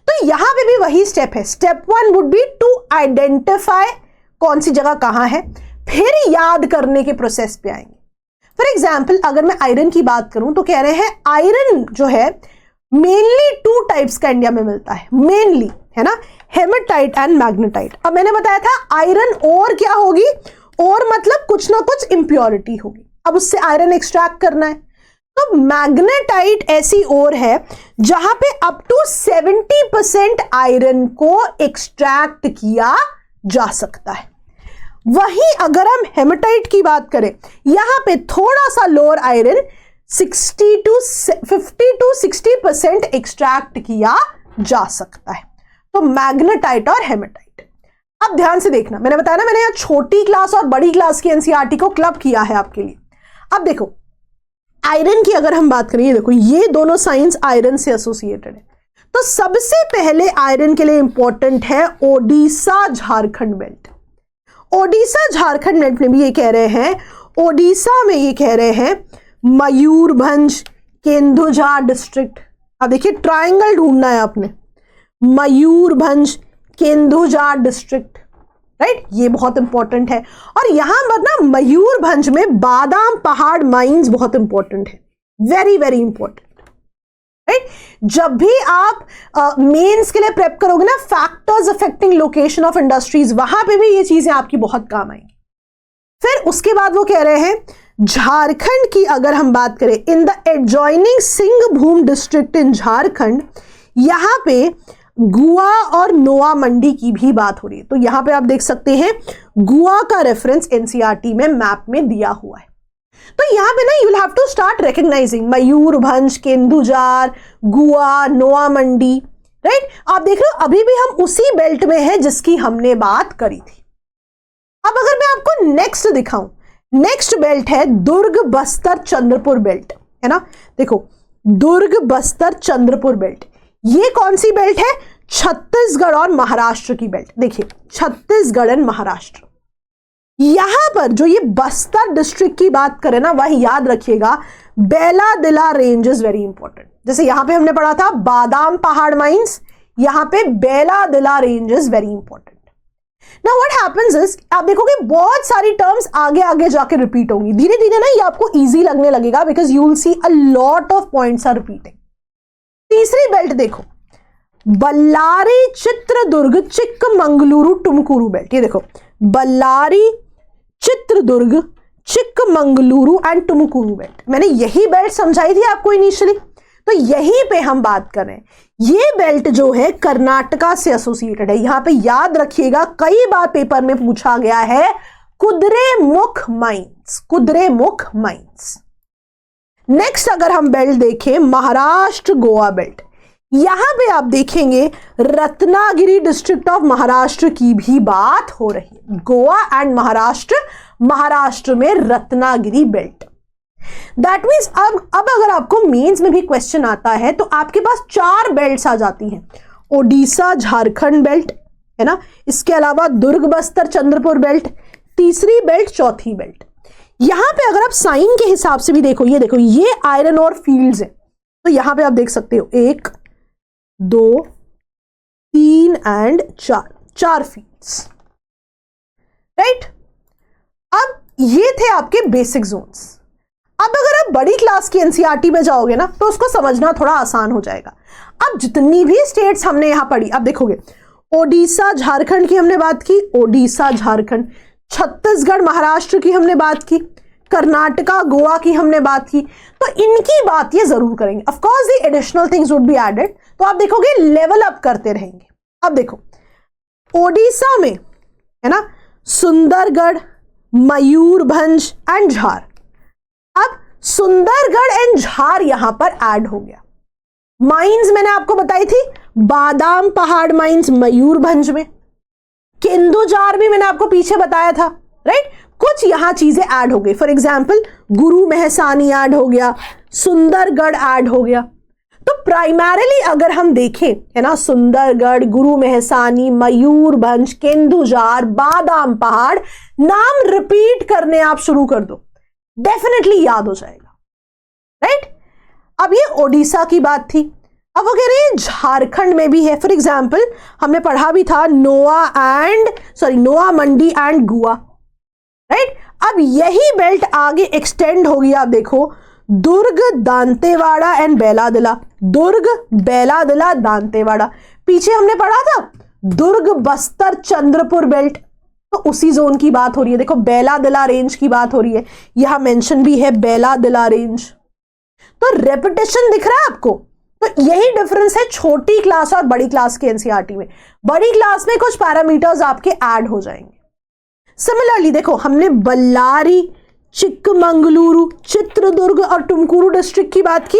तो यहां पे भी वही स्टेप है। Step 1 would be to identify कौन सी जगह कहां है, फिर याद करने के प्रोसेस पे आएंगे। फॉर एग्जाम्पल अगर मैं आयरन की बात करूं तो कह रहे हैं आयरन जो है मेनली 2 टाइप्स का इंडिया में मिलता है, मेनली, है ना, हेमेटाइट एंड मैग्नेटाइट। अब मैंने बताया था आयरन और क्या होगी, और मतलब कुछ ना कुछ इंप्योरिटी होगी, अब उससे आयरन एक्सट्रैक्ट करना है। तो मैग्नेटाइट ऐसी ओर है जहां पे अप टू 70% आयरन को एक्सट्रैक्ट किया जा सकता है। वहीं अगर हम हेमेटाइट की बात करें, यहां पे थोड़ा सा लोअर आयरन 50 to 60% एक्सट्रैक्ट किया जा सकता है। तो मैग्नेटाइट और हेमेटाइट। अब ध्यान से देखना, मैंने बताया ना, मैंने यहां छोटी क्लास और बड़ी क्लास की एनसीईआरटी को क्लब किया है आपके लिए। अब देखो आयरन की अगर हम बात करें, देखो ये दोनों साइंस आयरन से एसोसिएटेड है। तो सबसे पहले आयरन के लिए इंपॉर्टेंट है ओडिशा झारखंड बेल्ट। ओडिशा झारखंड बेल्ट में भी ये कह रहे हैं, ओडिशा में ये कह रहे हैं मयूरभंज केंदुझार डिस्ट्रिक्ट। अब देखिए ट्रायंगल ढूंढना है आपने, मयूरभंज केंदुझार डिस्ट्रिक्ट, राइट, ये बहुत इंपॉर्टेंट है। और यहां पर ना मयूरभंज में बादाम पहाड़ माइंस बहुत इंपॉर्टेंट है, वेरी वेरी इंपॉर्टेंट, राइट। जब भी आप मेंस के लिए प्रेप करोगे ना, factors affecting location of industries, वहां पे भी ये चीजें आपकी बहुत काम आएंगी। फिर उसके बाद वो कह रहे हैं झारखंड की अगर हम बात करें, in the adjoining Singhbhum district in Jharkhand, यहां पे गुआ और नोआ मंडी की भी बात हो रही है। तो यहां पे आप देख सकते हैं गुआ का रेफरेंस एनसीईआरटी में मैप में दिया हुआ है। तो यहां पे ना you will have to start recognizing Mayurbhanj, Kendujhar, Gua, नोआ मंडी, राइट। आप देख रहे हो अभी भी हम उसी बेल्ट में हैं जिसकी हमने बात करी थी। अब अगर मैं आपको नेक्स्ट दिखाऊं, नेक्स्ट बेल्ट है दुर्ग बस्तर चंद्रपुर बेल्ट, है ना। देखो दुर्ग बस्तर चंद्रपुर बेल्ट, ये कौन सी बेल्ट है, छत्तीसगढ़ और महाराष्ट्र की बेल्ट। देखिए छत्तीसगढ़ एंड महाराष्ट्र, यहां पर जो ये बस्तर डिस्ट्रिक्ट की बात करें ना, वह याद रखिएगा बेलादिला रेंज इज वेरी इंपॉर्टेंट। जैसे यहां पे हमने पढ़ा था बादाम पहाड़ माइंस, यहां पे Bailadila range is very important. Now what happens is, आप देखोगे बहुत सारी टर्म्स आगे आगे जाके रिपीट होंगी, धीरे धीरे ना ये आपको इजी लगने लगेगा, because you will see a lot of points are repeating. तीसरी बेल्ट देखो, बल्लारी चित्रदुर्ग चिक्कमंगलुरु टुमकुरू बेल्ट। ये देखो बल्लारी चित्रदुर्ग चिक्कमंगलुरु एंड टुमकुरू बेल्ट, मैंने यही बेल्ट समझाई थी आपको इनिशियली। तो यहीं पे हम बात कर रहे हैं, ये बेल्ट जो है कर्नाटका से एसोसिएटेड है। यहां पे याद रखिएगा कई बार पेपर में पूछा गया है Kudremukh mines, Kudremukh mines. Next अगर हम बेल्ट देखें महाराष्ट्र गोवा बेल्ट, यहां पे आप देखेंगे रत्नागिरी डिस्ट्रिक्ट ऑफ महाराष्ट्र की भी बात हो रही है। गोवा एंड महाराष्ट्र, महाराष्ट्र में रत्नागिरी बेल्ट। दैट मीन्स अब अगर आपको मेंस में भी क्वेश्चन आता है तो आपके पास 4 बेल्ट्स आ जाती हैं। ओडिशा झारखंड बेल्ट, है ना, इसके अलावा दुर्ग बस्तर चंद्रपुर बेल्ट, तीसरी बेल्ट, चौथी बेल्ट। यहां पे अगर आप साइन के हिसाब से भी देखो, ये देखो ये आयरन और फील्ड्स हैं, तो यहां पे आप देख सकते हो 1 2 3 एंड 4 फील्ड्स, राइट। अब ये थे आपके बेसिक जोन्स। अब अगर आप बड़ी क्लास की एनसीईआरटी में जाओगे ना तो उसको समझना थोड़ा आसान हो जाएगा। अब जितनी भी स्टेट्स हमने यहां पढ़ी, अब देखोगे ओडिशा झारखंड की हमने बात की, ओडिशा झारखंड, छत्तीसगढ़ महाराष्ट्र की हमने बात की, कर्नाटका गोवा की हमने बात की, तो इनकी बात ये जरूर करेंगे। Of course the additional things would be added, तो आप देखोगे लेवल अप करते रहेंगे। अब देखो ओडिशा में, है ना, सुंदरगढ़, मयूरभंज एंड झार। अब सुंदरगढ़ एंड झार यहां पर ऐड हो गया। माइंस मैंने आपको बताई थी बादाम पहाड़ माइंस मयूरभंज में, केंदुझार भी मैंने आपको पीछे बताया था, राइट। कुछ यहां चीजें ऐड हो गई, फॉर एग्जाम्पल गुरु मेहसानी ऐड हो गया, सुंदरगढ़ ऐड हो गया। तो प्राइमरीली अगर हम देखें, है ना, सुंदरगढ़, गुरु मेहसानी, मयूरभंज, केंदुझार, बादाम पहाड़, नाम रिपीट करने आप शुरू कर दो, डेफिनेटली याद हो जाएगा, राइट। अब ये ओडिशा की बात थी। अब वो कह रहे हैं झारखंड में भी है। फॉर एग्जाम्पल हमने पढ़ा भी था नोआ मंडी एंड गोवा, राइट। अब यही बेल्ट आगे एक्सटेंड होगी, आप देखो दुर्ग, दांतेवाड़ा एंड बेलादिला, दुर्ग, बेलादिला, दांतेवाड़ा। पीछे हमने पढ़ा था दुर्ग, बस्तर, चंद्रपुर बेल्ट, तो उसी जोन की बात हो रही है। देखो बेलादिला रेंज की बात हो रही है, यहां मेंशन भी है बेलादिला रेंज। तो रेपिटेशन दिख रहा है आपको, तो यही डिफरेंस है छोटी क्लास और बड़ी क्लास के एनसीईआरटी में। बड़ी क्लास में कुछ पैरामीटर्स आपके ऐड हो जाएंगे। सिमिलरली देखो हमने बल्लारी, चिक्कमंगलुरु, चित्रदुर्ग और तुमकुरू डिस्ट्रिक्ट की बात की,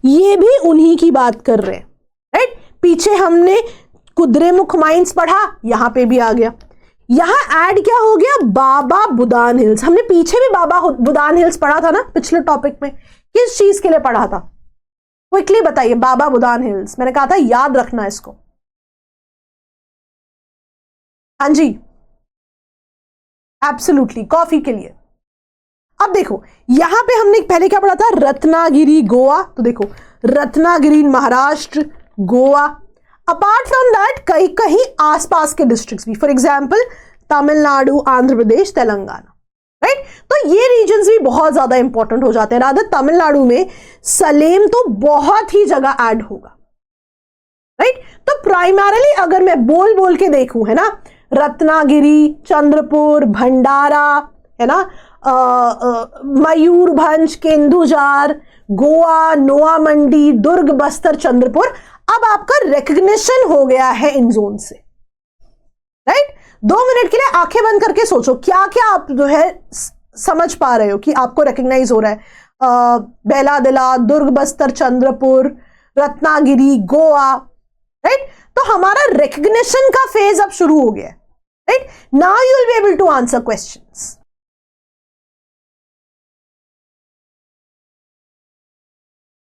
ये भी उन्हीं की बात कर रहे हैं, राइट। पीछे हमने कुद्रेमुख माइंस पढ़ा, यहां पे भी आ गया। यहां ऐड क्या हो गया, बाबा बुदान हिल्स। हमने पीछे भी बाबा बुदान हिल्स पढ़ा था ना पिछले टॉपिक में, किस चीज के लिए पढ़ा था, क्विकली बताइए। बाबा बुदान हिल्स, मैंने कहा था याद रखना इसको। हाँ जी, एब्सोल्युटली, कॉफी के लिए। अब देखो यहां पे हमने पहले क्या पढ़ा था, रत्नागिरी गोवा, तो देखो Ratnagiri Maharashtra, Goa. Apart from that कहीं कहीं आसपास के डिस्ट्रिक्ट्स भी, for example Tamil Nadu, Andhra Pradesh, Telangana, right. तो ये रीजन्स भी बहुत ज्यादा इंपॉर्टेंट हो जाते हैं। रादर तमिलनाडु में सलेम तो बहुत ही जगह ऐड होगा, राइट। तो प्राइमरली अगर मैं बोल बोल के देखूं, है ना, रत्नागिरी, चंद्रपुर, भंडारा, है ना, मयूरभंज, केंदुजार, गोवा, नोआ मंडी, दुर्ग, बस्तर, चंद्रपुर। अब आपका रिकग्निशन हो गया है इन जोन से, राइट। 2 मिनट के लिए आंखें बंद करके सोचो क्या क्या आप जो है समझ पा रहे हो कि आपको रिकग्नाइज हो रहा है। बेलादिला, दुर्ग, बस्तर, चंद्रपुर, रत्नागिरी, गोवा, राइट। तो हमारा रिकग्निशन का फेज अब शुरू हो गया है, right. Now you will be able to answer questions.